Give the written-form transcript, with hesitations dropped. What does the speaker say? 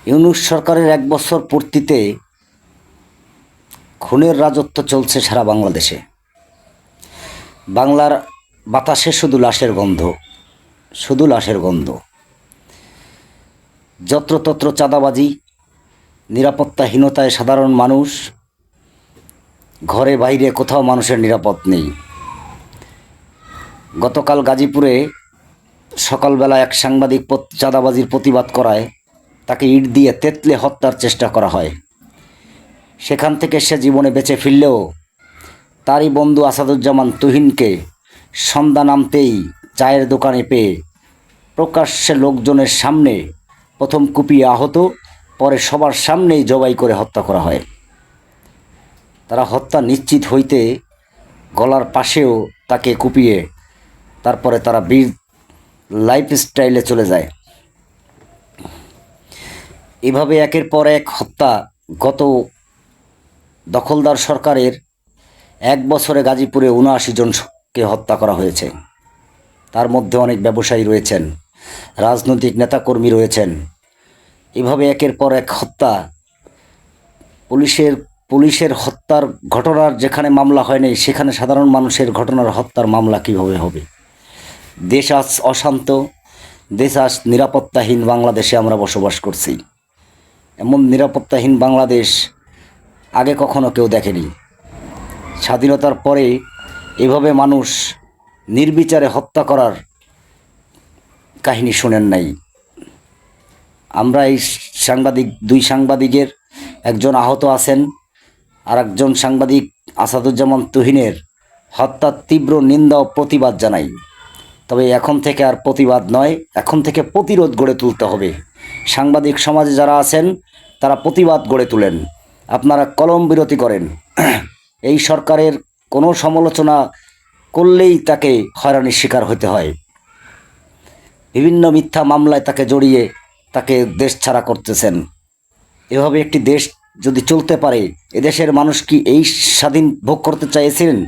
ইউনূস সরকারের ১ বছর পূর্তিতে খুনের রাজত্ব চলছে সারা বাংলাদেশে। বাংলার বাতাসে শুধু লাশের গন্ধ, শুধু লাশের গন্ধ। যত্রতত্র চাঁদাবাজি, নিরাপত্তাহীনতায় সাধারণ মানুষ, ঘরে বাইরে কোথাও মানুষের নিরাপদ নেই। গতকাল গাজীপুরে সকালবেলা এক সাংবাদিক চাঁদাবাজির প্রতিবাদ করায় তাকে ইট দিয়ে তেতলে হত্যার চেষ্টা করা হয়। সেখান থেকে সে জীবনে বেঁচে ফিরলেও তারই বন্ধু আসাদুজ্জামান তুহিনকে সন্ধ্যা নামতেই চায়ের দোকানে পেয়ে প্রকাশ্যে লোকজনের সামনে প্রথম কুপিয়ে আহত, পরে সবার সামনেই জবাই করে হত্যা করা হয়। তারা হত্যা নিশ্চিত হইতে গলার পাশেও তাকে কুপিয়ে তারপরে তারা বীর লাইফস্টাইলে চলে যায়। এভাবে একের পর এক হত্যা। গত দখলদার সরকারের ১ বছরে গাজীপুরে ৭৯ জনকে হত্যা করা হয়েছে। তার মধ্যে অনেক ব্যবসায়ী রয়েছেন, রাজনৈতিক নেতাকর্মী রয়েছেন। এভাবে একের পর এক হত্যা। পুলিশের হত্যার ঘটনার যেখানে মামলা হয়নি সেখানে সাধারণ মানুষের ঘটনার হত্যার মামলা কীভাবে হবে? দেশ আজ অশান্ত, দেশ আজ নিরাপত্তাহীন বাংলাদেশে আমরা বসবাস করছি। এমন নিরাপত্তাহীন বাংলাদেশ আগে কখনো কেউ দেখেনি। স্বাধীনতার পরে এভাবে মানুষ নির্বিচারে হত্যা করার কাহিনী শুনেন নাই। আমরা এই দুই সাংবাদিকের একজন আহত আছেন, আর একজন সাংবাদিক আসাদুজ্জামান তুহিনের হত্যার তীব্র নিন্দা ও প্রতিবাদ জানাই। তবে এখন থেকে আর প্রতিবাদ নয়, এখন থেকে প্রতিরোধ গড়ে তুলতে হবে। সাংবাদিক সমাজে যারা আছেন তারা প্রতিবাদ গড়ে তোলেন, আপনারা কলম বিরতি করেন। এই সরকারের কোনো সমালোচনা করলেই তাকে হয়রানির শিকার হতে হয়। বিভিন্ন মিথ্যা মামলায় তাকে জড়িয়ে তাকে দেশ ছাড়া করতেছেন। এভাবে একটি দেশ যদি চলতে পারে, এদেশের মানুষ কি এই স্বাধীন ভোগ করতে চাইছিলেন?